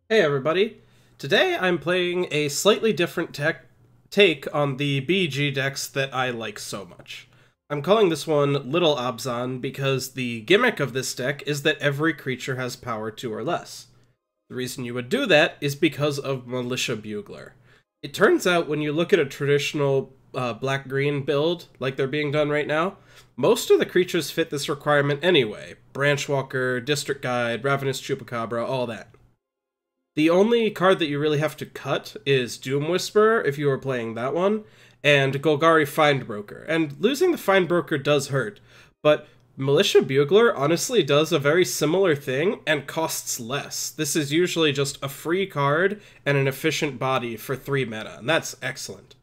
Hey everybody! Today I'm playing a slightly different take on the BG decks that I like so much. I'm calling this one Little Abzan because the gimmick of this deck is that every creature has power 2 or less. The reason you would do that is because of Militia Bugler. It turns out when you look at a traditional black-green build, like they're being done right now, most of the creatures fit this requirement anyway. Branchwalker, District Guide, Ravenous Chupacabra, all that. The only card that you really have to cut is Doom Whisperer, if you were playing that one, and Golgari Findbroker. And losing the Findbroker does hurt, but Militia Bugler honestly does a very similar thing and costs less. This is usually just a free card and an efficient body for 3 mana, and that's excellent.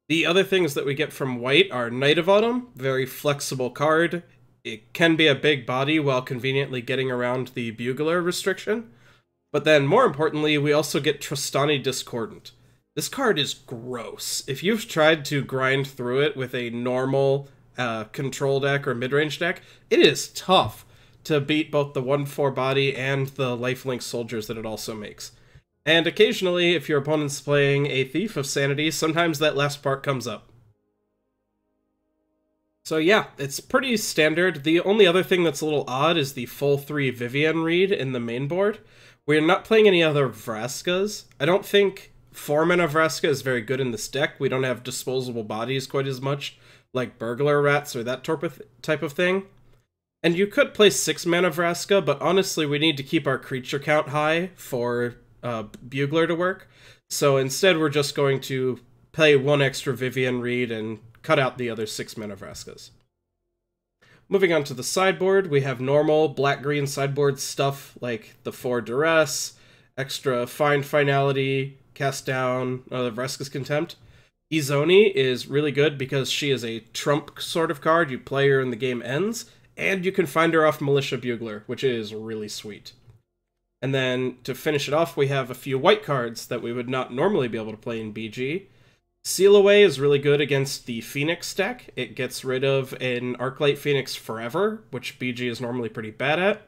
The other things that we get from white are Knight of Autumn, very flexible card. It can be a big body while conveniently getting around the Bugler restriction. But then, more importantly, we also get Trostani Discordant. This card is gross. If you've tried to grind through it with a normal control deck or mid-range deck, it is tough to beat both the 1/4 body and the lifelink soldiers that it also makes. And occasionally, if your opponent's playing a Thief of Sanity, sometimes that last part comes up. So yeah, it's pretty standard. The only other thing that's a little odd is the full 3 Vivien Reid in the main board. We're not playing any other Vraskas. I don't think 4-mana Vraska is very good in this deck. We don't have disposable bodies quite as much, like Burglar Rats or that type of thing. And you could play 6-mana Vraska, but honestly we need to keep our creature count high for Bugler to work. So instead we're just going to play 1 extra Vivien Reid and cut out the other 6-mana Vraskas. Moving on to the sideboard, we have normal black-green sideboard stuff like the 4 Duress, extra Finality, Cast Down, the Vraska's Contempt. Izoni is really good because she is a trump sort of card. You play her and the game ends, and you can find her off Militia Bugler, which is really sweet. And then to finish it off, we have a few white cards that we would not normally be able to play in BG. Seal Away is really good against the Phoenix deck. It gets rid of an Arclight Phoenix forever, which BG is normally pretty bad at.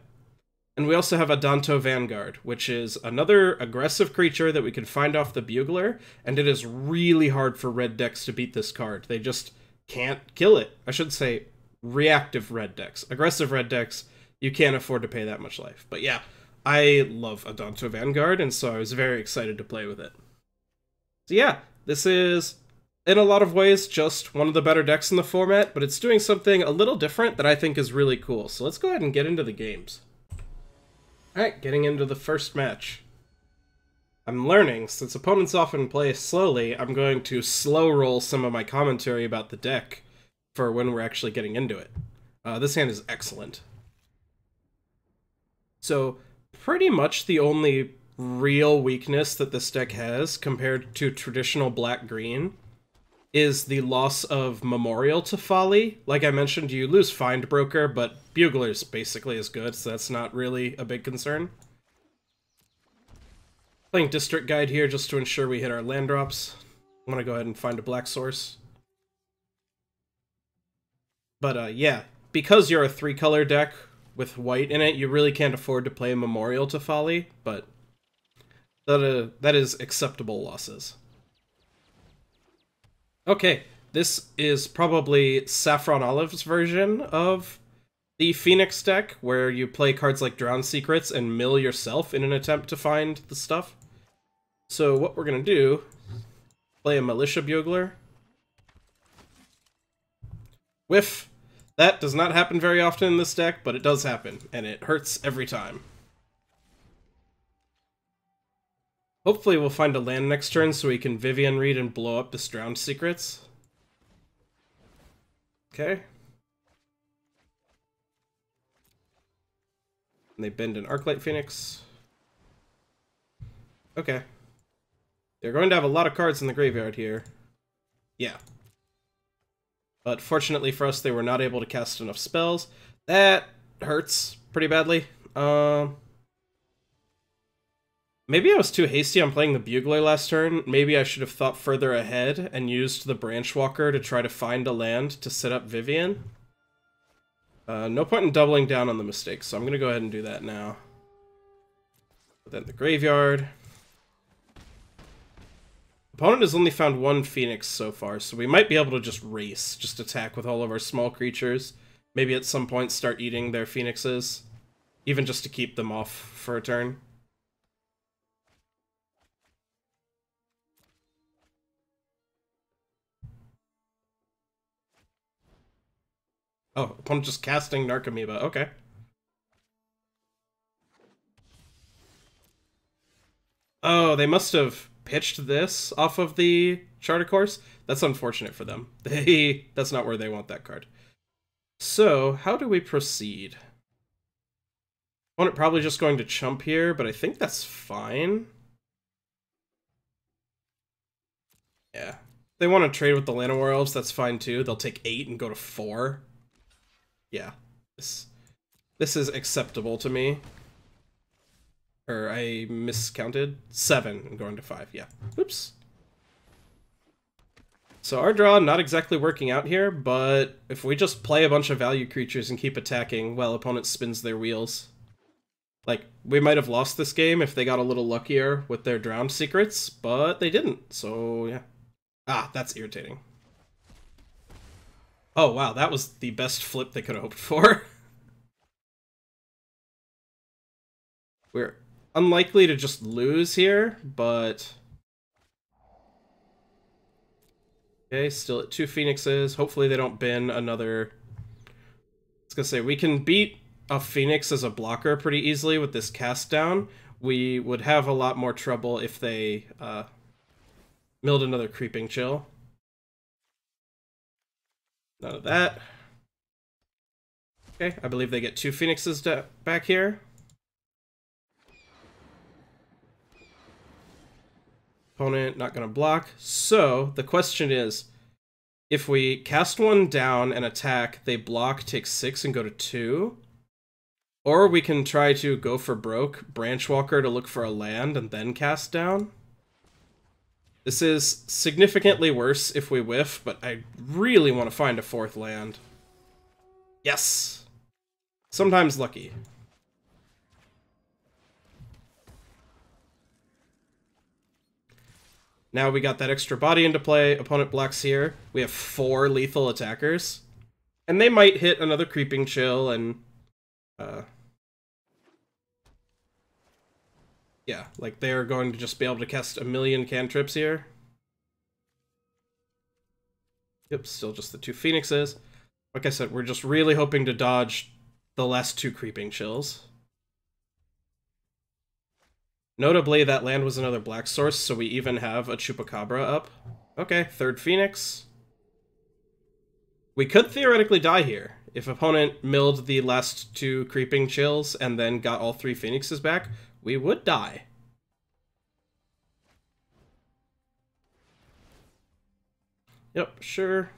And we also have Adanto Vanguard, which is another aggressive creature that we can find off the Bugler, and it is really hard for red decks to beat this card. They just can't kill it. I should say reactive red decks. Aggressive red decks, you can't afford to pay that much life. But yeah, I love Adanto Vanguard, and so I was very excited to play with it. So yeah, this is, in a lot of ways, just one of the better decks in the format, but it's doing something a little different that I think is really cool. So let's go ahead and get into the games. Alright, getting into the first match. I'm learning, since opponents often play slowly, I'm going to slow roll some of my commentary about the deck for when we're actually getting into it. This hand is excellent. So, pretty much the only real weakness that this deck has compared to traditional black-green is the loss of Memorial to Folly. Like I mentioned, you lose Findbroker, but Bugler's basically as good, so that's not really a big concern. Playing District Guide here just to ensure we hit our land drops. I'm gonna go ahead and find a black source. But yeah, because you're a 3-color deck with white in it, you really can't afford to play Memorial to Folly, but that is acceptable losses. Okay, this is probably Saffron Olive's version of the Phoenix deck, where you play cards like Drowned Secrets and mill yourself in an attempt to find the stuff. So what we're going to do, play a Militia Bugler. Whiff! That does not happen very often in this deck, but it does happen, and it hurts every time. Hopefully we'll find a land next turn so we can Vivien Reid and blow up this Drowned Secrets. Okay. And they bend an Arclight Phoenix. Okay. They're going to have a lot of cards in the graveyard here. Yeah. But fortunately for us, they were not able to cast enough spells. That hurts pretty badly. Maybe I was too hasty on playing the Bugler last turn. Maybe I should have thought further ahead and used the Branchwalker to try to find a land to set up Vivien. No point in doubling down on the mistake, so I'm going to go ahead and do that now. Then the graveyard. Opponent has only found one Phoenix so far, so we might be able to just race, just attack with all of our small creatures. Maybe at some point start eating their Phoenixes, even just to keep them off for a turn. Oh, opponent just casting Narcomoeba, okay. Oh, they must have pitched this off of the Charter Course. That's unfortunate for them. That's not where they want that card. So, how do we proceed? Opponent probably just going to chump here, but I think that's fine. Yeah. If they want to trade with the Llanowar Elves, that's fine too. They'll take 8 and go to 4. Yeah. This is acceptable to me. Or I miscounted. 7 and going to 5, yeah. Oops. So our draw not exactly working out here, but if we just play a bunch of value creatures and keep attacking while opponent spins their wheels. Like, we might have lost this game if they got a little luckier with their drowned secrets, but they didn't, so yeah. Ah, that's irritating. Oh wow, that was the best flip they could have hoped for. We're unlikely to just lose here, but... Okay, still at 2 Phoenixes. Hopefully they don't bin another... I was gonna say, we can beat a Phoenix as a blocker pretty easily with this cast down. We would have a lot more trouble if they milled another Creeping Chill. None of that. Okay, I believe they get 2 Phoenixes back here. Opponent not going to block. So, the question is, if we cast one down and attack, they block, take 6, and go to 2. Or we can try to go for broke, Branchwalker to look for a land, and then cast down. This is significantly worse if we whiff, but I really want to find a 4th land. Yes! Sometimes lucky. Now we got that extra body into play, opponent blocks here. We have 4 lethal attackers. And they might hit another Creeping Chill and... yeah, like they're going to just be able to cast a million cantrips here. Yep, still just the 2 Phoenixes. Like I said, we're just really hoping to dodge the last 2 Creeping Chills. Notably, that land was another black source, so we even have a Chupacabra up. Okay, 3rd Phoenix. We could theoretically die here. If opponent milled the last 2 Creeping Chills and then got all 3 Phoenixes back, we would die. Yep, sure.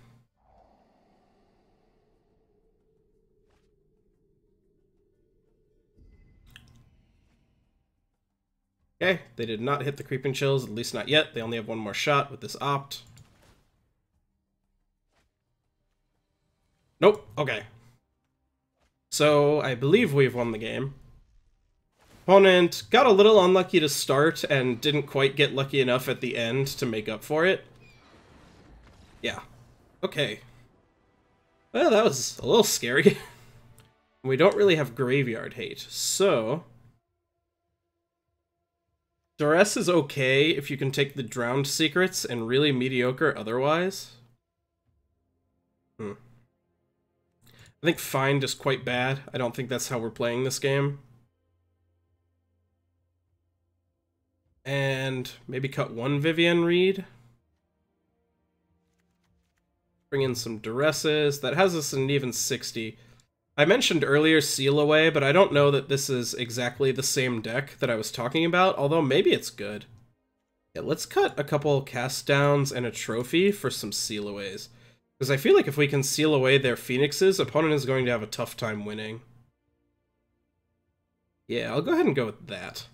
Okay, they did not hit the Creeping Chills, at least not yet. They only have one more shot with this opt. Nope, okay. So, I believe we've won the game. Opponent got a little unlucky to start and didn't quite get lucky enough at the end to make up for it. Yeah. Okay. Well, that was a little scary. We don't really have graveyard hate, so... Duress is okay if you can take the drowned secrets and really mediocre otherwise. I think find is quite bad. I don't think that's how we're playing this game. And maybe cut 1 Vivien Reid. Bring in some Duresses. That has us an even 60. I mentioned earlier Seal Away, but I don't know that this is exactly the same deck that I was talking about, although maybe it's good. Yeah, let's cut a couple cast downs and a trophy for some Seal Aways. Because I feel like if we can seal away their Phoenixes, opponent is going to have a tough time winning. Yeah, I'll go ahead and go with that.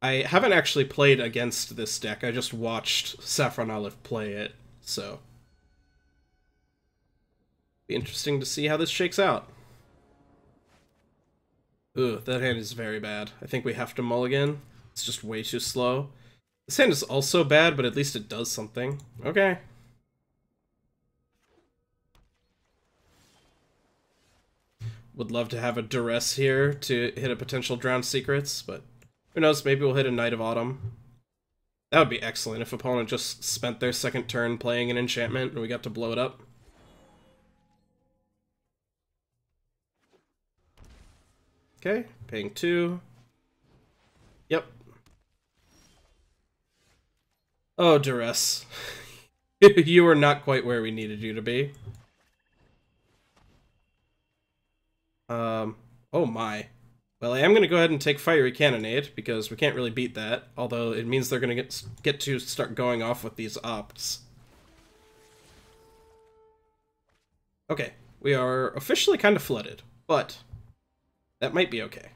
I haven't actually played against this deck, I just watched Saffron Olive play it, so... Be interesting to see how this shakes out. Ooh, that hand is very bad. I think we have to mulligan. It's just way too slow. This hand is also bad, but at least it does something. Okay. Would love to have a Duress here to hit a potential Drowned Secrets, but who knows, maybe we'll hit a Knight of Autumn. That would be excellent if opponent just spent their second turn playing an enchantment and we got to blow it up. Okay, paying 2. Yep. Oh, Duress. You are not quite where we needed you to be. Oh my. Well, I am going to go ahead and take Fiery Cannonade, because we can't really beat that, although it means they're going to get to start going off with these opts. Okay, we are officially kind of flooded, but that might be okay.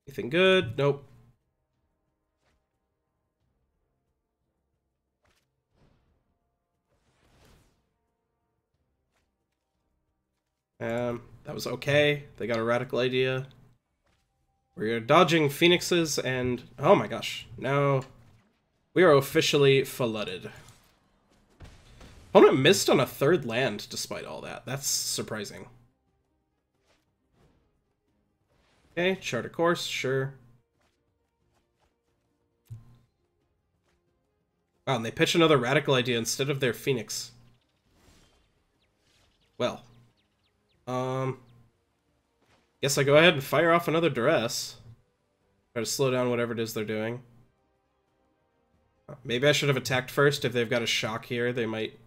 Anything good? Nope. That was okay. They got a Radical Idea. We're dodging Phoenixes and... oh my gosh. Now we are officially flooded. Opponent missed on a 3rd land despite all that. That's surprising. Okay, chart a course, sure. Wow, and they pitch another Radical Idea instead of their Phoenix. Well. Guess I go ahead and fire off another Duress. Try to slow down whatever it is they're doing. Maybe I should have attacked first. If they've got a shock here, they might...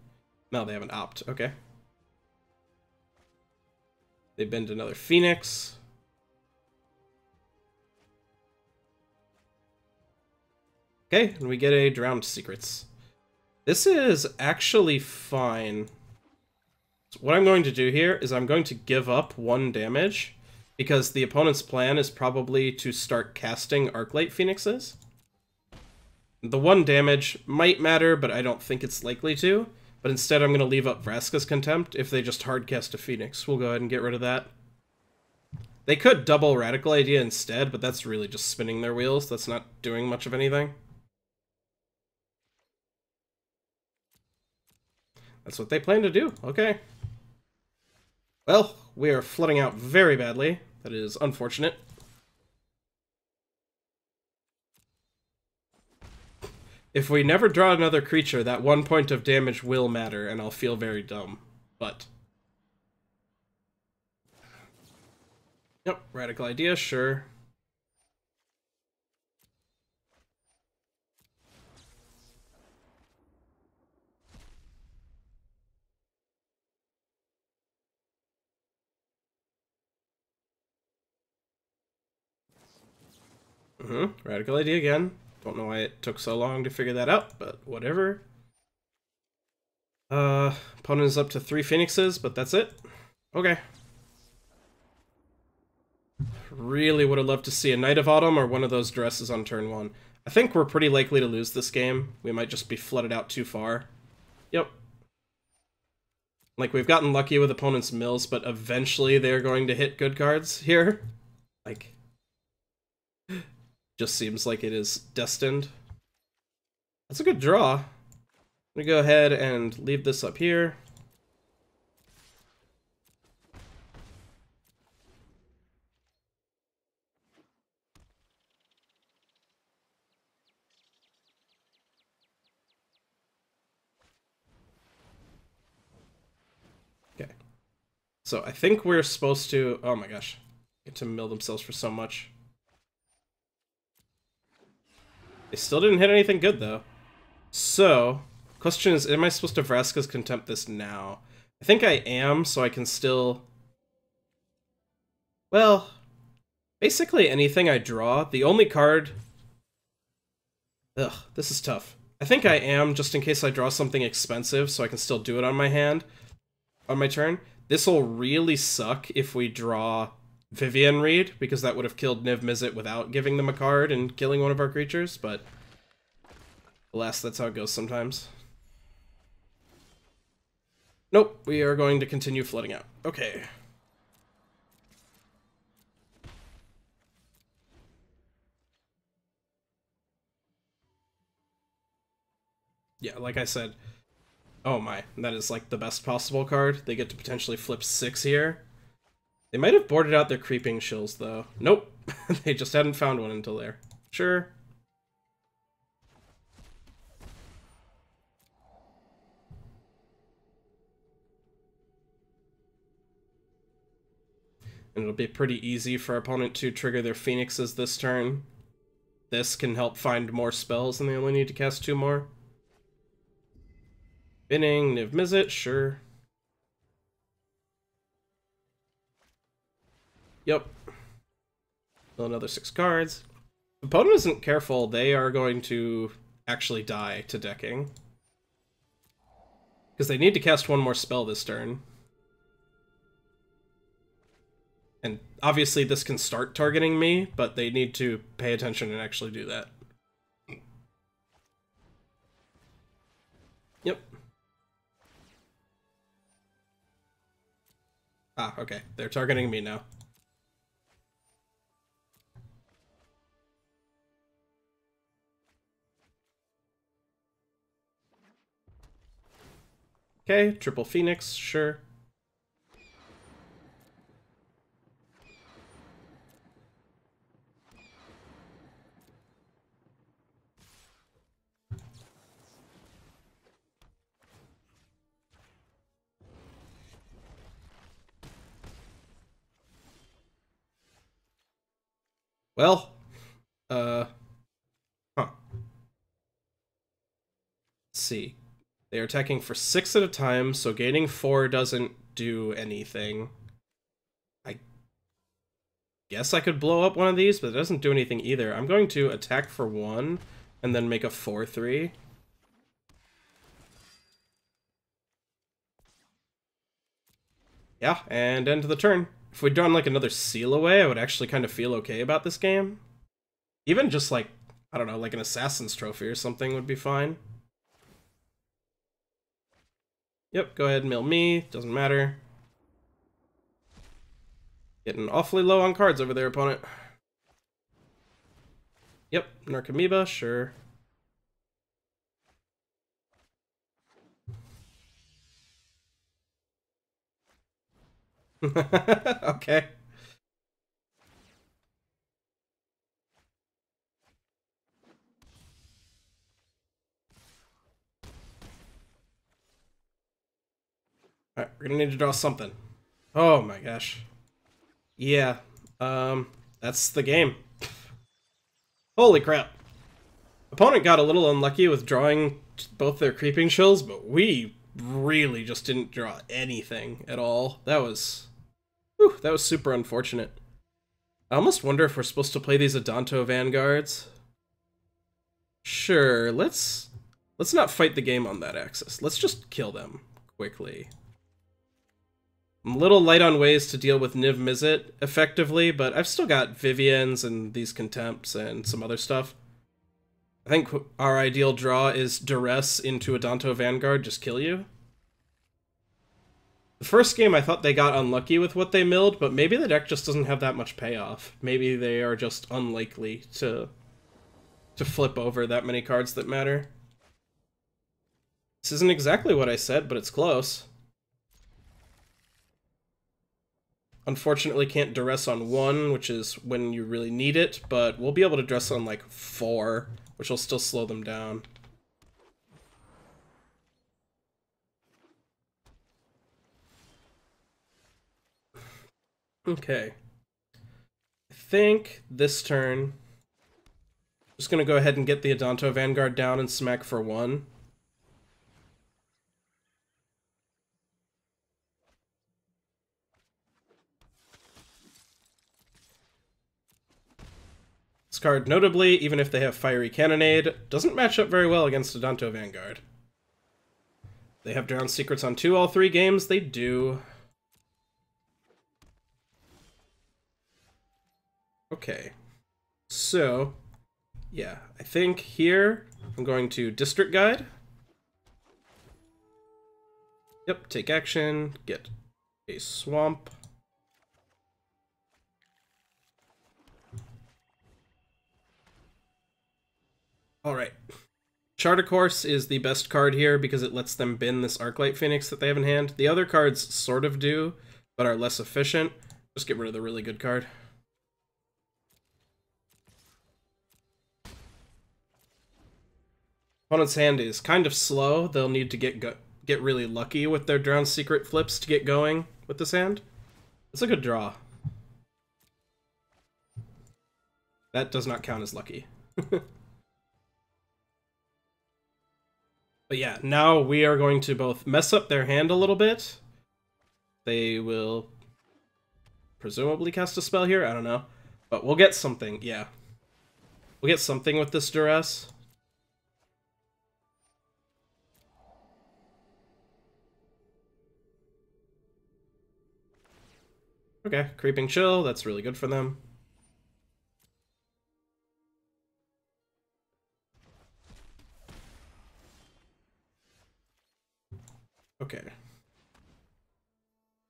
no, they have an opt. Okay. They bend another Phoenix. Okay, and we get a Drowned Secrets. This is actually fine. So what I'm going to do here is I'm going to give up 1 damage, because the opponent's plan is probably to start casting Arclight Phoenixes. The 1 damage might matter, but I don't think it's likely to. But instead I'm going to leave up Vraska's Contempt if they just hardcast a Phoenix. We'll go ahead and get rid of that. They could double Radical Idea instead, but that's really just spinning their wheels. That's not doing much of anything. That's what they plan to do. Okay. Well, we are flooding out very badly. That is unfortunate. If we never draw another creature, that 1 point of damage will matter, and I'll feel very dumb. But... yep, Radical Idea, sure. Radical Idea again. Don't know why it took so long to figure that out, but whatever. Opponent is up to 3 Phoenixes, but that's it. Okay. Really would have loved to see a Knight of Autumn or one of those Duresses on turn 1. I think we're pretty likely to lose this game. We might just be flooded out too far. Yep. Like, we've gotten lucky with opponent's mills, but eventually they're going to hit good cards here. Like... just seems like it is destined. That's a good draw. I'm gonna go ahead and leave this up here. Okay. So I think we're supposed to... oh my gosh. Get to mill themselves for so much. They still didn't hit anything good, though. So, question is, am I supposed to Vraska's Contempt this now? I think I am, so I can still... well, basically anything I draw. The only card... ugh, this is tough. I think I am, just in case I draw something expensive, so I can still do it on my hand, on my turn. This'll really suck if we draw Vivien Reid, because that would have killed Niv Mizzet without giving them a card and killing one of our creatures, but alas, that's how it goes sometimes. Nope, we are going to continue flooding out. Okay. Yeah, like I said, oh my, that is like the best possible card. They get to potentially flip 6 here. They might have boarded out their creeping shills though. Nope, they just hadn't found one until there. Sure. And it'll be pretty easy for our opponent to trigger their phoenixes this turn. This can help find more spells and they only need to cast 2 more. Binning, Niv Mizzet, sure. Yep. Still another 6 cards. If the opponent isn't careful, they are going to actually die to decking. Because they need to cast 1 more spell this turn. And obviously this can start targeting me, but they need to pay attention and actually do that. Yep. Ah, okay. They're targeting me now. Okay, triple Phoenix, sure. Well, huh. Let's see. They are attacking for 6 at a time, so gaining 4 doesn't do anything. I guess I could blow up one of these, but it doesn't do anything either. I'm going to attack for 1, and then make a 4/3. Yeah, and end of the turn. If we'd done like another seal away, I would actually kind of feel okay about this game. Even just like, I don't know, like an Assassin's Trophy or something would be fine. Yep, go ahead and mill me, doesn't matter. Getting awfully low on cards over there, opponent. Yep, Narcomoeba, sure. Okay. Alright, we're gonna need to draw something. Oh my gosh. Yeah, that's the game. Holy crap. Opponent got a little unlucky with drawing both their creeping shills, but we really just didn't draw anything at all. That was... whew, that was super unfortunate. I almost wonder if we're supposed to play these Adanto Vanguards. Sure, let's not fight the game on that axis. Let's just kill them quickly. I'm a little light on ways to deal with Niv Mizzet effectively, but I've still got Vivien's and these Contempts and some other stuff. I think our ideal draw is Duress into Adanto Vanguard, just kill you. The first game I thought they got unlucky with what they milled, but maybe the deck just doesn't have that much payoff. Maybe they are just unlikely to flip over that many cards that matter. This isn't exactly what I said, but it's close. Unfortunately, can't duress on 1, which is when you really need it, but we'll be able to duress on, like, 4, which will still slow them down. Okay. I think this turn... I'm just gonna go ahead and get the Adanto Vanguard down and smack for 1. This card, notably, even if they have Fiery Cannonade, doesn't match up very well against Adanto Vanguard. They have Drowned Secrets on 2 all 3 games, they do. Okay. So, yeah, I think here I'm going to District Guide. Yep, take action, get a swamp. Alright. Charter Course is the best card here because it lets them bin this Arclight Phoenix that they have in hand. The other cards sort of do, but are less efficient. Just get rid of the really good card. Opponent's hand is kind of slow. They'll need to get really lucky with their Drowned Secret flips to get going with this hand. It's a good draw. That does not count as lucky. But yeah, now we are going to both mess up their hand a little bit. They will presumably cast a spell here, I don't know. But we'll get something, yeah. We'll get something with this Duress. Okay, Creeping Chill, that's really good for them. Okay.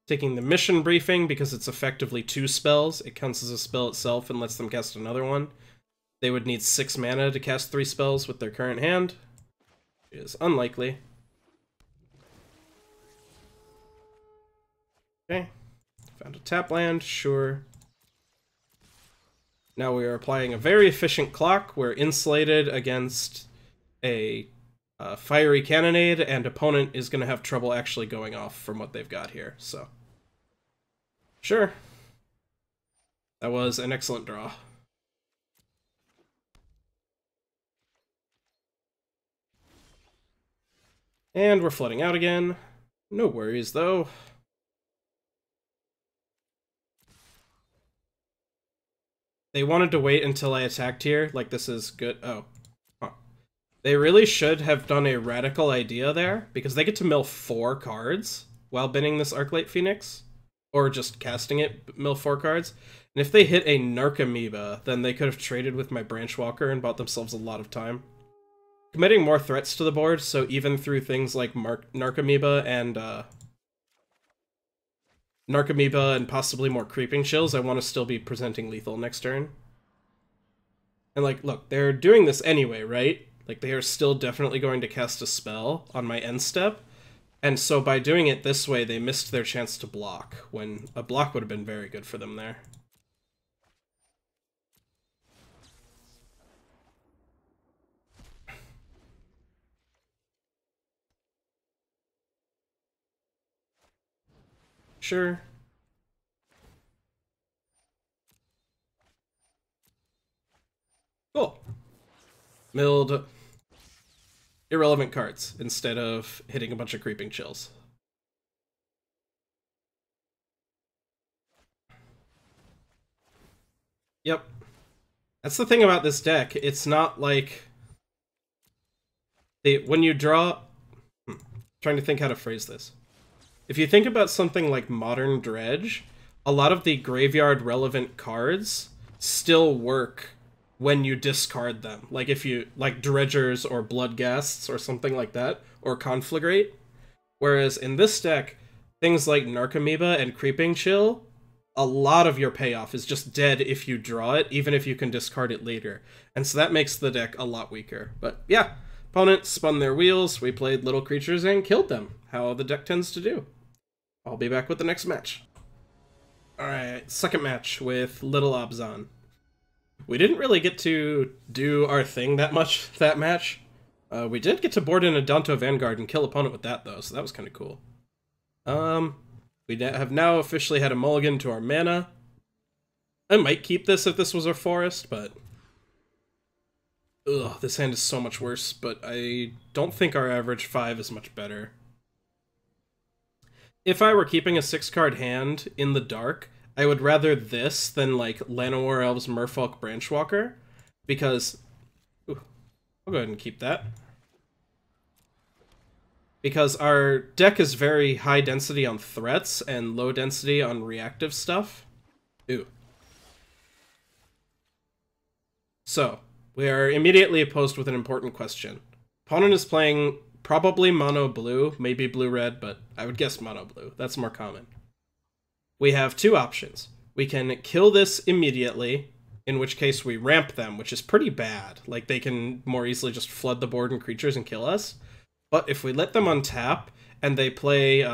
Taking the mission briefing because it's effectively 2 spells. It counts as a spell itself and lets them cast another one. They would need 6 mana to cast 3 spells with their current hand. Which is unlikely. Okay. Found a tap land, sure. Now we are applying a very efficient clock. We're insulated against a fiery cannonade, and opponent is going to have trouble actually going off from what they've got here, so. Sure. That was an excellent draw. And we're flooding out again. No worries, though. They wanted to wait until I attacked here, like this is good. Oh. Huh. They really should have done a radical idea there, because they get to mill 4 cards while binning this Arclight Phoenix. Or just casting it, mill 4 cards. And if they hit a Narcomoeba, then they could have traded with my Branchwalker and bought themselves a lot of time. Committing more threats to the board, so even through things like Narcomoeba and possibly more Creeping Chills, I want to still be presenting lethal next turn. And like, look, they're doing this anyway, right? Like, they are still definitely going to cast a spell on my end step. And so by doing it this way, they missed their chance to block, when a block would have been very good for them there. Sure. Cool. Milled irrelevant cards instead of hitting a bunch of Creeping Chills. Yep. That's the thing about this deck. It's not like when you draw... trying to think how to phrase this. If you think about something like Modern Dredge, a lot of the graveyard relevant cards still work when you discard them. Like if you like Dredgers or Bloodghasts or something like that, or Conflagrate. Whereas in this deck, things like Narcomoeba and Creeping Chill, a lot of your payoff is just dead if you draw it, even if you can discard it later. And so that makes the deck a lot weaker. But yeah, opponent spun their wheels, we played little creatures and killed them. How the deck tends to do. I'll be back with the next match. Alright, second match with Little Abzan. We didn't really get to do our thing that much that match. We did get to board in Adanto Vanguard and kill opponent with that, though, so that was kind of cool. We have now officially had a mulligan to our mana. I might keep this if this was our forest, but... ugh, this hand is so much worse, but I don't think our average 5 is much better. If I were keeping a 6-card hand in the dark, I would rather this than, like, Llanowar Elves Merfolk Branchwalker, because... ooh, I'll go ahead and keep that. Because our deck is very high density on threats and low density on reactive stuff. Ooh. So, we are immediately posed with an important question. Opponent is playing Probably mono blue, maybe blue red, but I would guess mono blue. That's more common. We have two options. We can kill this immediately, in which case we ramp them, which is pretty bad. Like, they can more easily just flood the board and creatures and kill us. But if we let them untap, and they play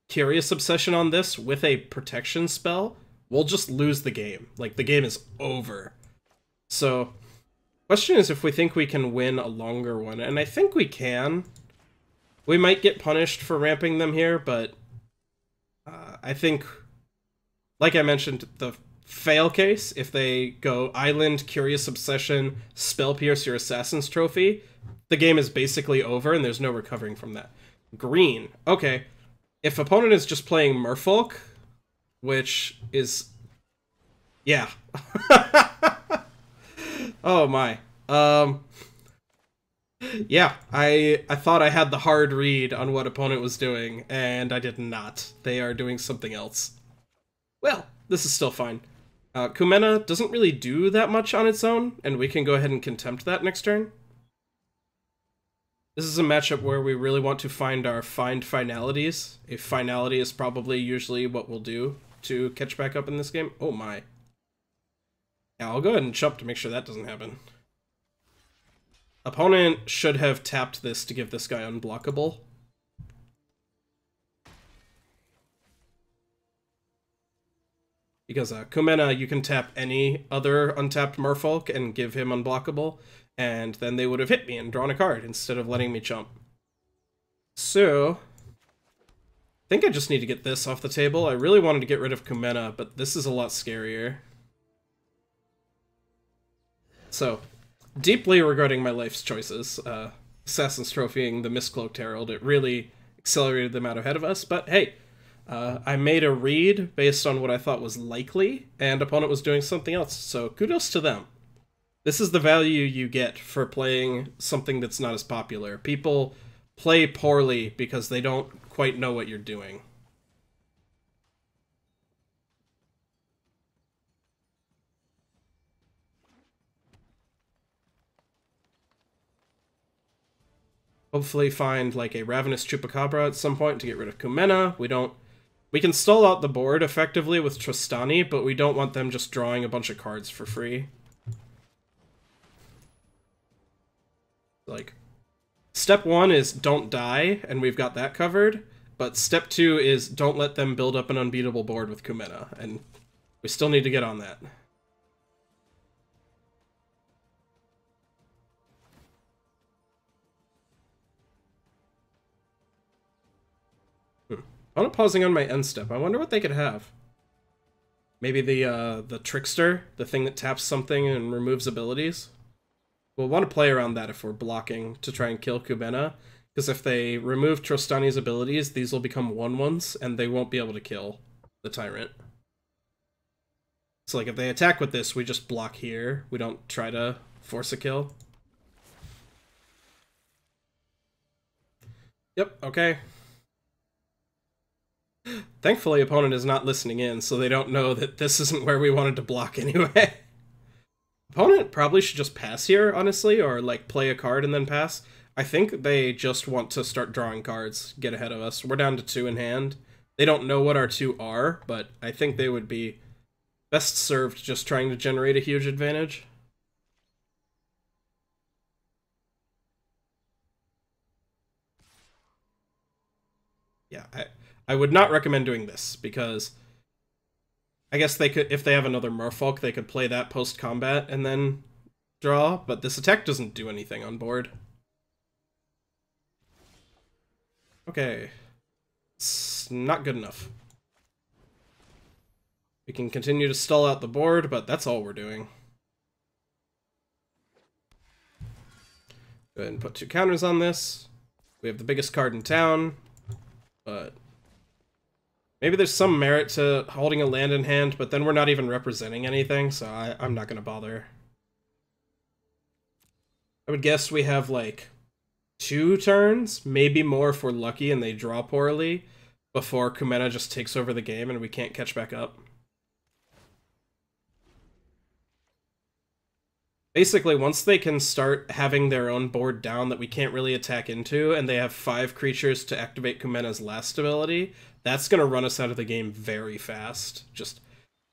Curious Obsession on this with a protection spell, we'll just lose the game. Like, the game is over. So, question is if we think we can win a longer one, and I think we can. We might get punished for ramping them here, but I think, like I mentioned, the fail case, if they go Island, Curious Obsession, Spell Pierce, your Assassin's Trophy, the game is basically over and there's no recovering from that. Green. Okay. If opponent is just playing Merfolk, which is... yeah. Oh my. Yeah, I thought I had the hard read on what opponent was doing, and I did not. They are doing something else. Well, this is still fine. Kumena doesn't really do that much on its own, and we can go ahead and Contempt that next turn. This is a matchup where we really want to find our finalities. A finality is probably usually what we'll do to catch back up in this game. Oh my. Yeah, I'll go ahead and chump to make sure that doesn't happen. Opponent should have tapped this to give this guy unblockable. Because Kumena, you can tap any other untapped Merfolk and give him unblockable, and then they would have hit me and drawn a card instead of letting me chump. So, I think I just need to get this off the table. I really wanted to get rid of Kumena, but this is a lot scarier. So, deeply regretting my life's choices. Assassin's Trophying the Mistcloaked Herald, it really accelerated them out ahead of us, but hey, I made a read based on what I thought was likely, and opponent was doing something else, so kudos to them. This is the value you get for playing something that's not as popular. People play poorly because they don't quite know what you're doing. Hopefully find like a Ravenous Chupacabra at some point to get rid of Kumena. We can stall out the board effectively with Trostani, but we don't want them just drawing a bunch of cards for free. Like, step 1 is don't die, and we've got that covered, but step 2 is don't let them build up an unbeatable board with Kumena, and we still need to get on that. I'm not pausing on my end step. I wonder what they could have. Maybe the Trickster, the thing that taps something and removes abilities. We'll want to play around that if we're blocking to try and kill Kumena, because if they remove Trostani's abilities, these will become 1/1s, and they won't be able to kill the Tyrant. So like if they attack with this, we just block here. We don't try to force a kill. Yep, okay. Thankfully, opponent is not listening in, so they don't know that this isn't where we wanted to block anyway. Opponent probably should just pass here, honestly, or like play a card and then pass. I think they just want to start drawing cards, get ahead of us. We're down to 2 in hand. They don't know what our 2 are, but I think they would be best served just trying to generate a huge advantage. Yeah, I would not recommend doing this, because I guess they could, if they have another Merfolk, they could play that post-combat and then draw, but this attack doesn't do anything on board. Okay. It's not good enough. We can continue to stall out the board, but that's all we're doing. Go ahead and put 2 counters on this. We have the biggest card in town, but maybe there's some merit to holding a land in hand, but then we're not even representing anything, so I'm not going to bother. I would guess we have, like, 2 turns, maybe more if we're lucky and they draw poorly, before Kumena just takes over the game and we can't catch back up. Basically, once they can start having their own board down that we can't really attack into, and they have 5 creatures to activate Kumena's last ability, that's going to run us out of the game very fast. Just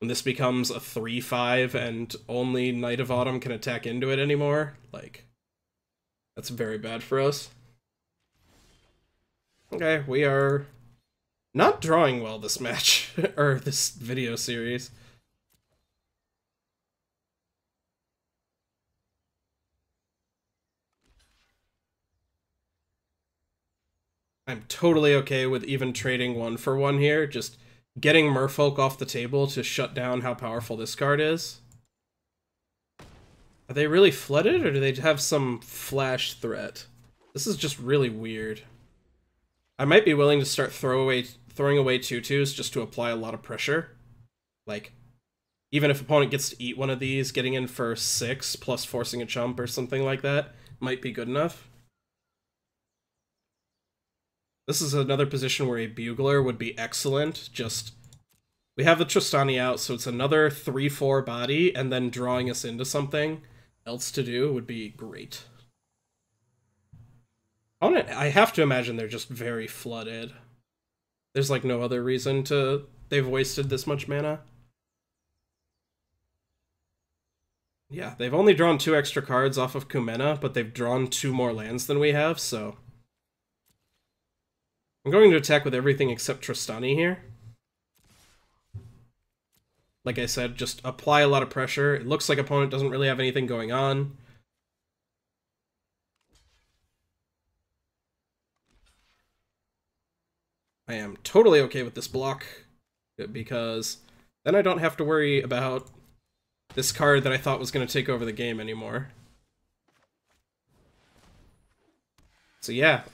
when this becomes a 3-5 and only Knight of Autumn can attack into it anymore, like, that's very bad for us. Okay, we are not drawing well this match, or this video series. I'm totally okay with even trading 1 for 1 here, just getting Merfolk off the table to shut down how powerful this card is. Are they really flooded, or do they have some flash threat? This is just really weird. I might be willing to start throwing away 2/2s just to apply a lot of pressure. Like, even if opponent gets to eat one of these, getting in for 6 plus forcing a chump or something like that might be good enough. This is another position where a Bugler would be excellent. Just, we have the Trostani out, so it's another 3/4 body, and then drawing us into something else to do would be great. I have to imagine they're just very flooded. There's like no other reason they've wasted this much mana. Yeah, they've only drawn 2 extra cards off of Kumena, but they've drawn 2 more lands than we have, so I'm going to attack with everything except Trostani here. Like I said, just apply a lot of pressure. It looks like opponent doesn't really have anything going on. I am totally okay with this block, because then I don't have to worry about this card that I thought was going to take over the game anymore. So yeah,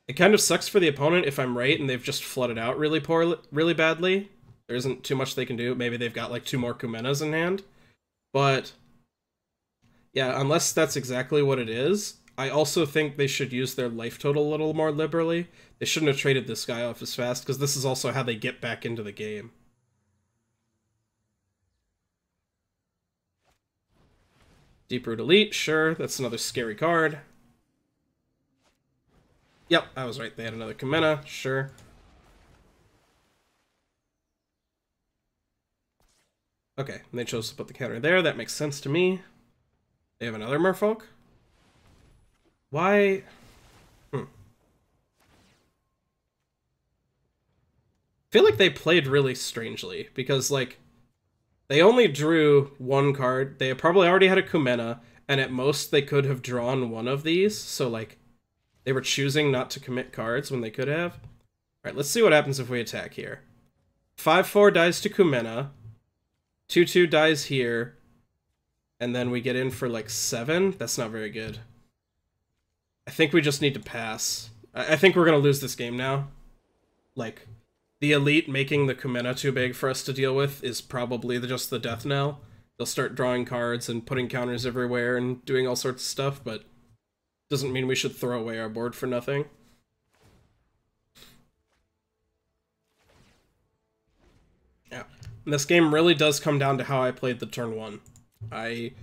it kind of sucks for the opponent if I'm right and they've just flooded out really badly. There isn't too much they can do. Maybe they've got like 2 more Kumenas in hand. But yeah, unless that's exactly what it is, I also think they should use their life total a little more liberally. They shouldn't have traded this guy off as fast, because this is also how they get back into the game. Deeproot Elite, sure, that's another scary card. Yep, I was right, they had another Kumena, sure. Okay, and they chose to put the counter there, that makes sense to me. They have another Merfolk? Why? I feel like they played really strangely, because, like, they only drew 1 card, they probably already had a Kumena, and at most they could have drawn 1 of these, so, like, they were choosing not to commit cards when they could have. Alright, let's see what happens if we attack here. 5/4 dies to Kumena, 2/2 dies here, and then we get in for, like, 7? That's not very good. I think we just need to pass. I think we're gonna lose this game now. Like, the Elite making the Kumena too big for us to deal with is probably just the death knell. They'll start drawing cards and putting counters everywhere and doing all sorts of stuff, but doesn't mean we should throw away our board for nothing. Yeah, and this game really does come down to how I played the turn 1. I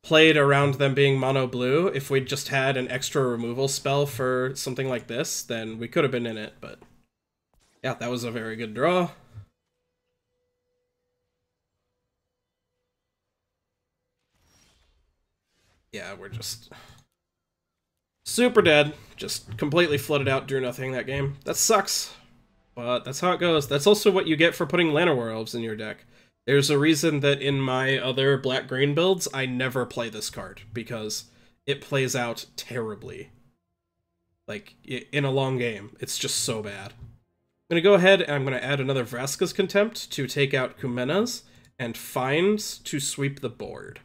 played around them being mono blue. If we'd just had an extra removal spell for something like this, then we could have been in it, but yeah, that was a very good draw. Yeah, we're just super dead. Just completely flooded out, drew nothing that game. That sucks, but that's how it goes. That's also what you get for putting Llanowar Elves in your deck. There's a reason that in my other black-green builds, I never play this card, because it plays out terribly. Like, in a long game, it's just so bad. I'm going to go ahead and I'm going to add another Vraska's Contempt to take out Kumena's, and Finds to sweep the board.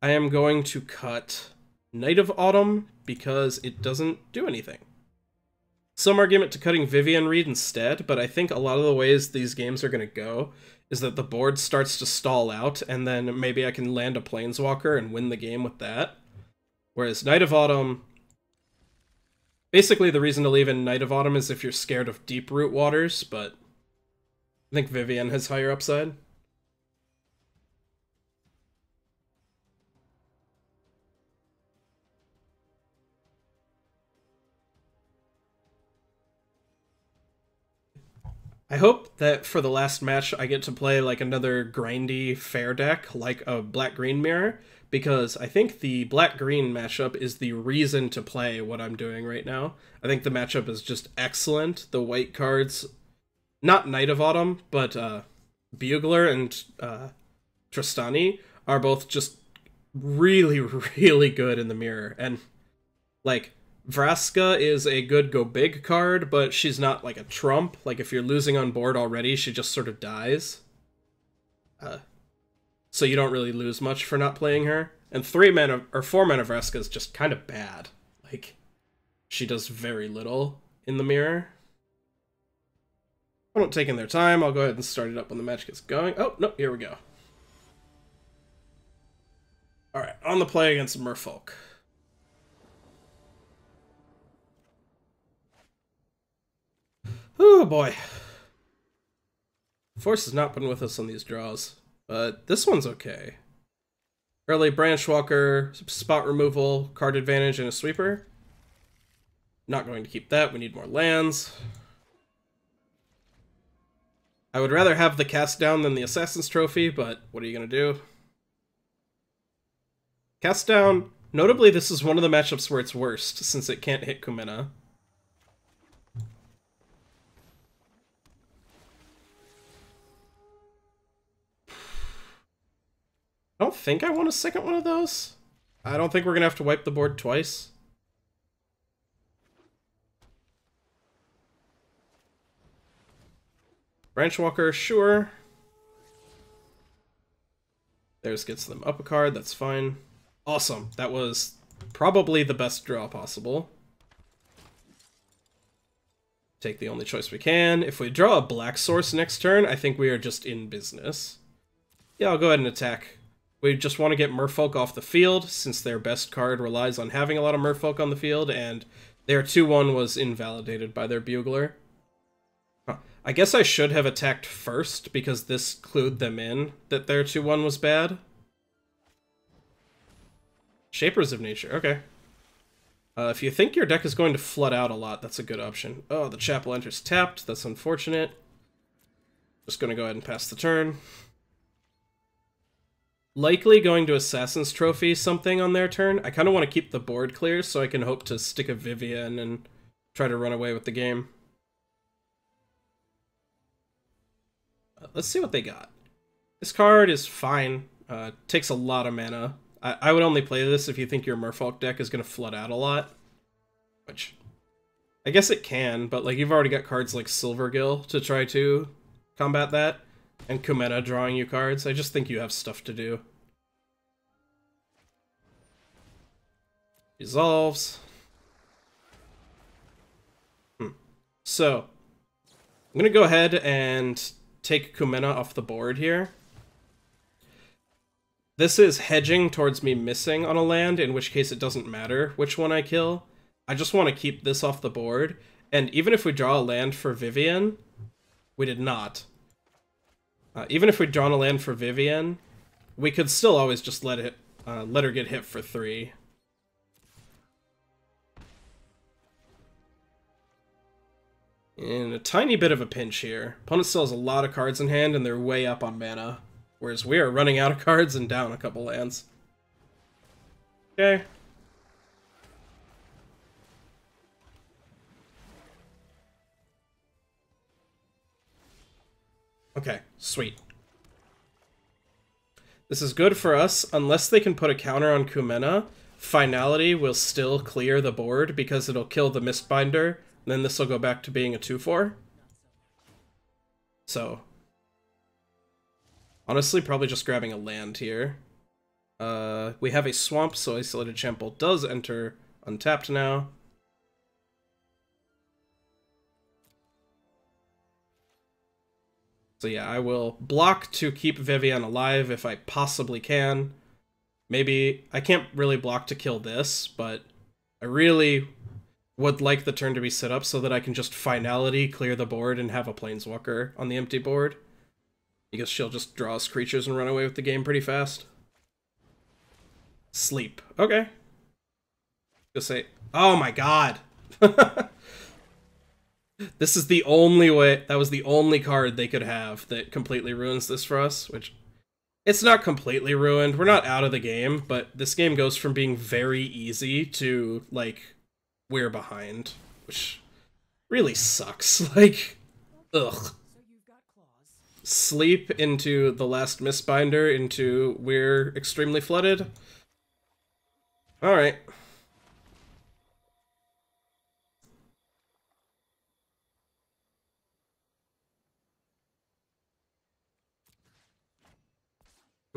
I am going to cut Knight of Autumn, because it doesn't do anything. Some argument to cutting Vivien Reid instead, but I think a lot of the ways these games are going to go is that the board starts to stall out, and then maybe I can land a Planeswalker and win the game with that. Whereas Knight of Autumn, basically the reason to leave in Knight of Autumn is if you're scared of Deeproot Waters, but I think Vivien has higher upside. I hope that for the last match I get to play like another grindy fair deck like a black-green mirror, because I think the black-green matchup is the reason to play what I'm doing right now. I think the matchup is just excellent. The white cards, not Knight of Autumn, but Bugler and Tristani are both just really, really good in the mirror. And, like, Vraska is a good go big card, but she's not, like, a trump. Like, if you're losing on board already, she just sort of dies. So you don't really lose much for not playing her. And 4 mana Vraska is just kind of bad. Like, she does very little in the mirror. I'm not taking their time. I'll go ahead and start it up when the match gets going. Oh, no, here we go. Alright, on the play against Merfolk. Oh boy. Force has not been with us on these draws, but this one's okay. Early Branchwalker, spot removal, card advantage, and a sweeper. Not going to keep that, we need more lands. I would rather have the cast down than the Assassin's Trophy, but what are you going to do? Cast down, notably this is one of the matchups where it's worst, since it can't hit Kumena. I don't think I want a second one of those. I don't think we're going to have to wipe the board twice. Branchwalker, sure. Theirs gets them up a card, that's fine. Awesome, that was probably the best draw possible. Take the only choice we can. If we draw a black source next turn, I think we are just in business. Yeah, I'll go ahead and attack. We just want to get Merfolk off the field, since their best card relies on having a lot of Merfolk on the field, and their 2-1 was invalidated by their Bugler. I guess I should have attacked first, because this clued them in that their 2-1 was bad. Shapers of Nature, okay. If you think your deck is going to flood out a lot, that's a good option. Oh, the Chapel enters tapped, that's unfortunate. Just gonna go ahead and pass the turn. Likely going to Assassin's Trophy something on their turn. I kind of want to keep the board clear so I can hope to stick a Vivien and try to run away with the game. Let's see what they got. This card is fine. Takes a lot of mana. I would only play this if you think your Merfolk deck is going to flood out a lot. Which, I guess it can, but like you've already got cards like Silvergill to try to combat that. And Kumena drawing you cards. I just think you have stuff to do. Resolves. So, I'm going to go ahead and take Kumena off the board here. This is hedging towards me missing on a land, in which case it doesn't matter which one I kill. I just want to keep this off the board. And even if we draw a land for Vivien, we did not. Even if we'd drawn a land for Vivien, we could still always just let her get hit for 3. In a tiny bit of a pinch here. Opponent still has a lot of cards in hand, and they're way up on mana. Whereas we are running out of cards and down a couple lands. Okay. Okay, sweet. This is good for us. Unless they can put a counter on Kumena, Finality will still clear the board because it'll kill the Mistbinder, and then this will go back to being a 2/4. So, honestly, probably just grabbing a land here. We have a swamp, so Isolated Trample does enter untapped now. So yeah, I will block to keep Vivien alive if I possibly can. Maybe, I can't really block to kill this, but I really would like the turn to be set up so that I can just Finality, clear the board, and have a Planeswalker on the empty board. Because she'll just draw us creatures and run away with the game pretty fast. Sleep. Okay. Just say, oh my god! This is the only way. That was the only card they could have that completely ruins this for us, which it's not completely ruined. We're not out of the game, but this game goes from being very easy to, like, we're behind, which really sucks. Like, ugh. Sleep into the last Mistbinder into we're extremely flooded. Alright.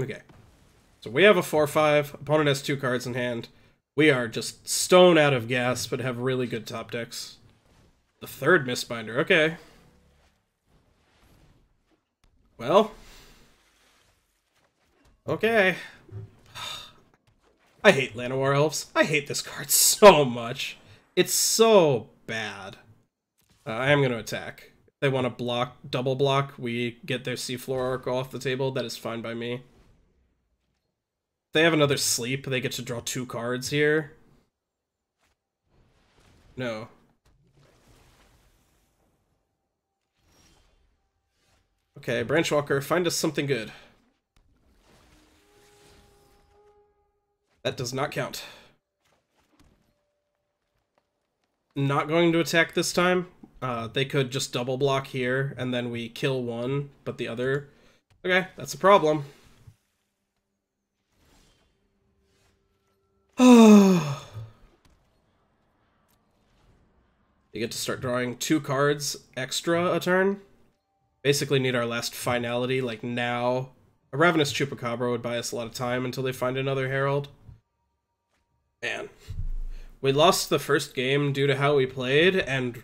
Okay. So we have a 4-5. Opponent has 2 cards in hand. We are just stone out of gas, but have really good top decks. The 3rd Mistbinder. Okay. Well. Okay. I hate Llanowar Elves. I hate this card so much. It's so bad. I am going to attack. If they want to block, double block, we get their Seafloor Oracle off the table. That is fine by me. If they have another sleep, they get to draw 2 cards here. No. Okay, Branchwalker, find us something good. That does not count. Not going to attack this time. They could just double block here, and then we kill one, but the other... Okay, that's a problem. You get to start drawing 2 cards extra a turn. Basically need our last Finality, like now. A Ravenous Chupacabra would buy us a lot of time until they find another Herald. Man. We lost the first game due to how we played, and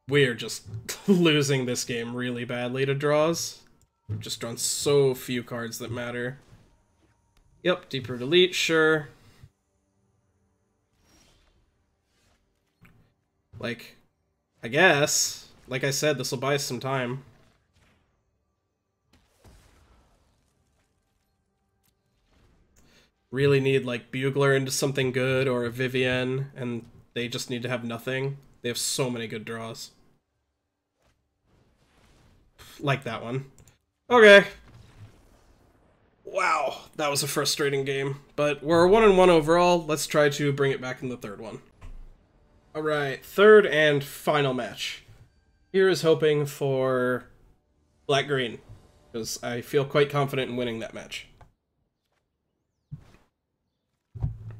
we're just losing this game really badly to draws. We've just drawn so few cards that matter. Yep, Deep Root Elite, sure. Like, I guess. Like I said, this will buy us some time. Really need, like, Bugler into something good, or a Vivien, and they just need to have nothing. They have so many good draws. Like that one. Okay. Wow, that was a frustrating game. But we're 1-1 overall. Let's try to bring it back in the 3rd one. Alright, 3rd and final match. Here is hoping for black-green, because I feel quite confident in winning that match.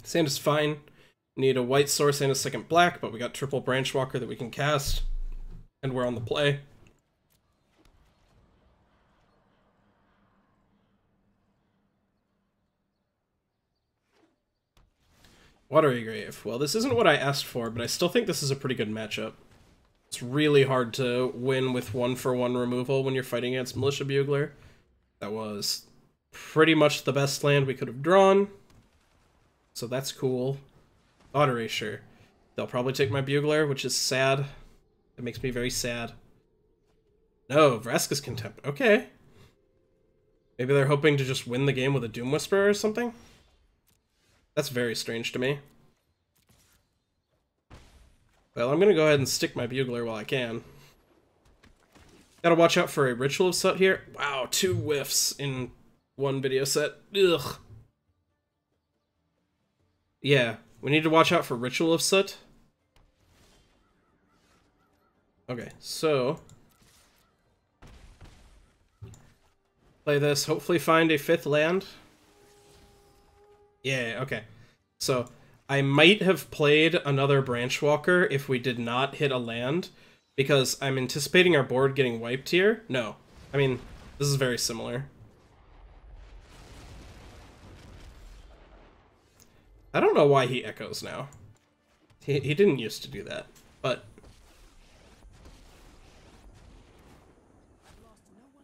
Sand is fine. Need a white source and a 2nd black, but we got triple Branchwalker that we can cast, and we're on the play. Watery Grave. Well, this isn't what I asked for, but I still think this is a pretty good matchup. It's really hard to win with 1-for-1 removal when you're fighting against Militia Bugler. That was pretty much the best land we could have drawn. So that's cool. Thought Erasure. They'll probably take my Bugler, which is sad. It makes me very sad. No, Vraska's Contempt. Okay. Maybe they're hoping to just win the game with a Doom Whisperer or something? That's very strange to me. Well, I'm gonna go ahead and stick my Bugler while I can. Gotta watch out for a Ritual of Soot here. Wow, 2 whiffs in one video set. Ugh. Yeah, we need to watch out for Ritual of Soot. Okay, so... play this, hopefully find a 5th land. Yeah, okay. So, I might have played another Branchwalker if we did not hit a land, because I'm anticipating our board getting wiped here. No. I mean, this is very similar. I don't know why he echoes now. He didn't used to do that, but...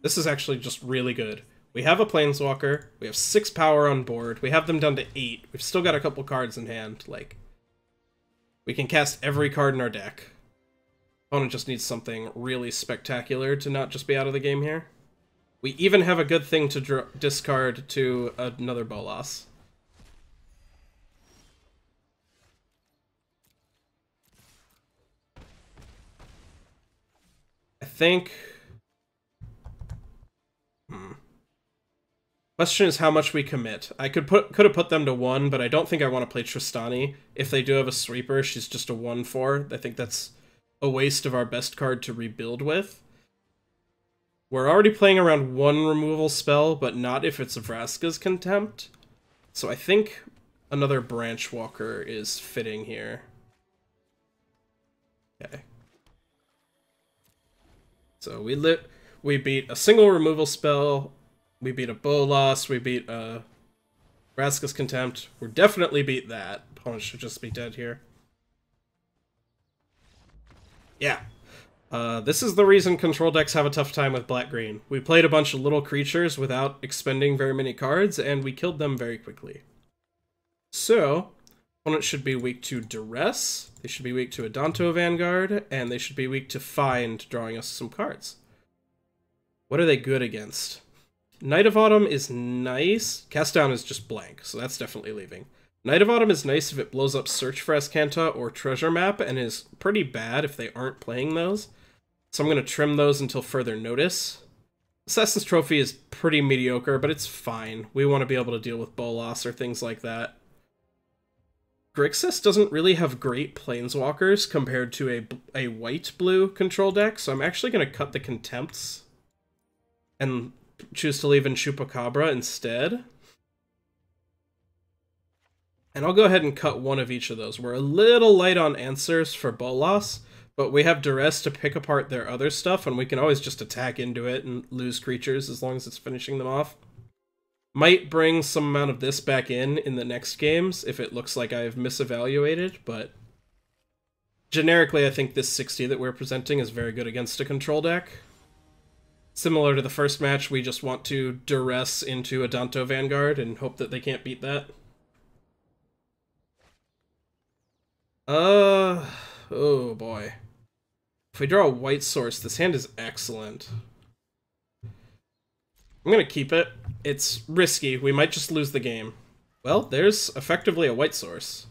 this is actually just really good. We have a Planeswalker, we have 6 power on board, we have them down to 8, we've still got a couple cards in hand, like... we can cast every card in our deck. Opponent just needs something really spectacular to not just be out of the game here. We even have a good thing to discard to another Bolas. think... Question is how much we commit. I could have put them to 1, but I don't think I want to play Tristani. If they do have a sweeper, she's just a 1/4. I think that's a waste of our best card to rebuild with. We're already playing around 1 removal spell, but not if it's Vraska's Contempt. So I think another Branchwalker is fitting here. Okay. So we beat a single removal spell. We beat a Bolas, we beat Vraska's Contempt. We're definitely beat that. Opponent should just be dead here. Yeah. This is the reason control decks have a tough time with black-green. We played a bunch of little creatures without expending very many cards, and we killed them very quickly. So, opponent should be weak to Duress, they should be weak to Adanto Vanguard, and they should be weak to Find, drawing us some cards. What are they good against? Knight of Autumn is nice. Cast Down is just blank, so that's definitely leaving. Knight of Autumn is nice if it blows up Search for Azcanta or Treasure Map, and is pretty bad if they aren't playing those. So I'm going to trim those until further notice. Assassin's Trophy is pretty mediocre, but it's fine. We want to be able to deal with Bolas or things like that. Grixis doesn't really have great Planeswalkers compared to a white-blue control deck, so I'm actually going to cut the Contempts and choose to leave in Chupacabra instead. And I'll go ahead and cut one of each of those. We're a little light on answers for Bolas, but we have Duress to pick apart their other stuff, and we can always just attack into it and lose creatures as long as it's finishing them off. Might bring some amount of this back in the next games if it looks like I've misevaluated, but generically I think this 60 that we're presenting is very good against a control deck. Similar to the first match, we just want to Duress into Adanto Vanguard and hope that they can't beat that. Oh boy. If we draw a white source, this hand is excellent. I'm gonna keep it. It's risky. We might just lose the game. Well, there's effectively a white source.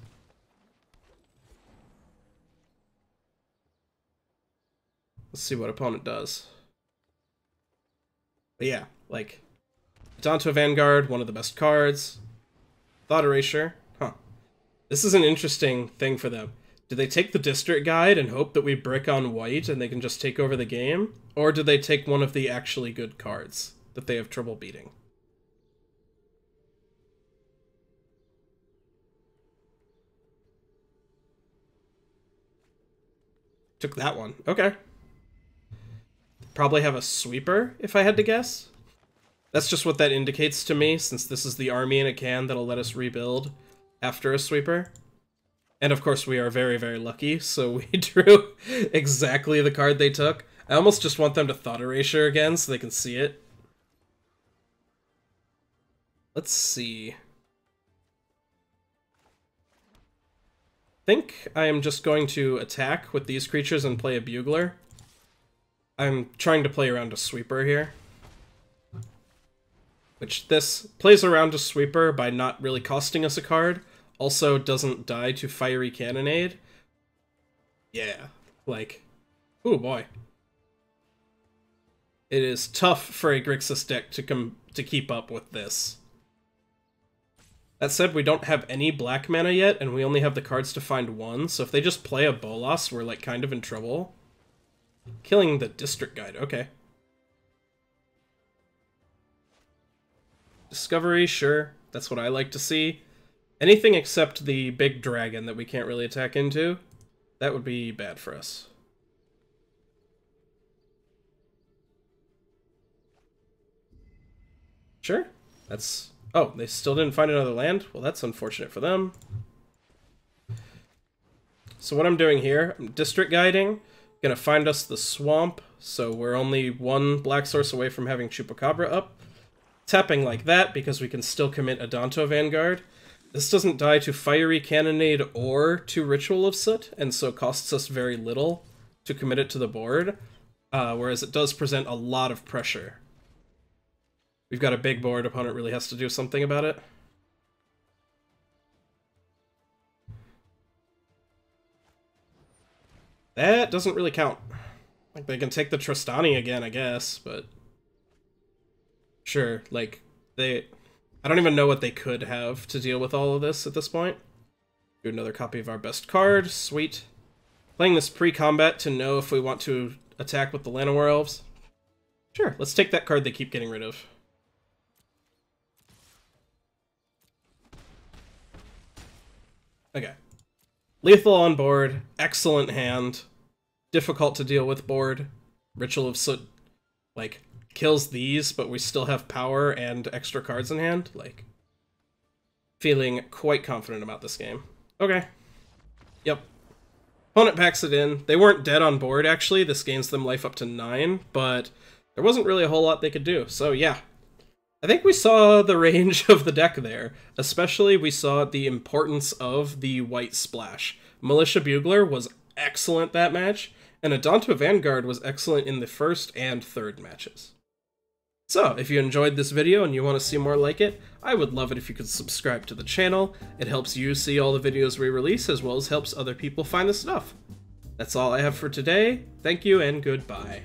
Let's see what opponent does. But yeah, like, Adanto Vanguard, one of the best cards. Thought Erasure. Huh. This is an interesting thing for them. Do they take the District Guide and hope that we brick on white and they can just take over the game? Or do they take one of the actually good cards that they have trouble beating? Took that one. Okay. Probably have a sweeper, if I had to guess. That's just what that indicates to me, since this is the army in a can that'll let us rebuild after a sweeper. And of course we are very, very lucky, so we drew exactly the card they took. I almost just want them to Thought Erasure again so they can see it. Let's see. I think I am just going to attack with these creatures and play a Bugler. I'm trying to play around a sweeper here. Which this plays around a sweeper by not really costing us a card. Also doesn't die to Fiery Cannonade. Yeah, like, oh boy. It is tough for a Grixis deck to keep up with this. That said, we don't have any black mana yet, and we only have the cards to find one, so if they just play a Bolas, we're like kind of in trouble. Killing the District Guide, okay. Discovery, sure, that's what I like to see. Anything except the big dragon that we can't really attack into, that would be bad for us. Sure, that's... Oh, they still didn't find another land? Well, that's unfortunate for them. So what I'm doing here, I'm District Guiding, gonna find us the swamp, so we're only one black source away from having Chupacabra up. Tapping like that, because we can still commit Adanto Vanguard. This doesn't die to Fiery Cannonade or to Ritual of Soot, and so costs us very little to commit it to the board, whereas it does present a lot of pressure. We've got a big board, opponent really has to do something about it. That doesn't really count. Like, they can take the Tristani again, I guess, but... Sure, like, I don't even know what they could have to deal with all of this at this point. Do another copy of our best card, sweet. Playing this pre-combat to know if we want to attack with the Llanowar Elves. Sure, let's take that card they keep getting rid of. Okay. Lethal on board, excellent hand, difficult to deal with board. Ritual of Soot, like, kills these, but we still have power and extra cards in hand. Like, feeling quite confident about this game. Okay. Yep. Opponent packs it in. They weren't dead on board, actually. This gains them life up to 9, but there wasn't really a whole lot they could do. So, yeah. I think we saw the range of the deck there. Especially, we saw the importance of the white splash. Militia Bugler was excellent that match, and Adanto Vanguard was excellent in the first and third matches. So, if you enjoyed this video and you want to see more like it, I would love it if you could subscribe to the channel. It helps you see all the videos we release, as well as helps other people find the stuff. That's all I have for today. Thank you and goodbye.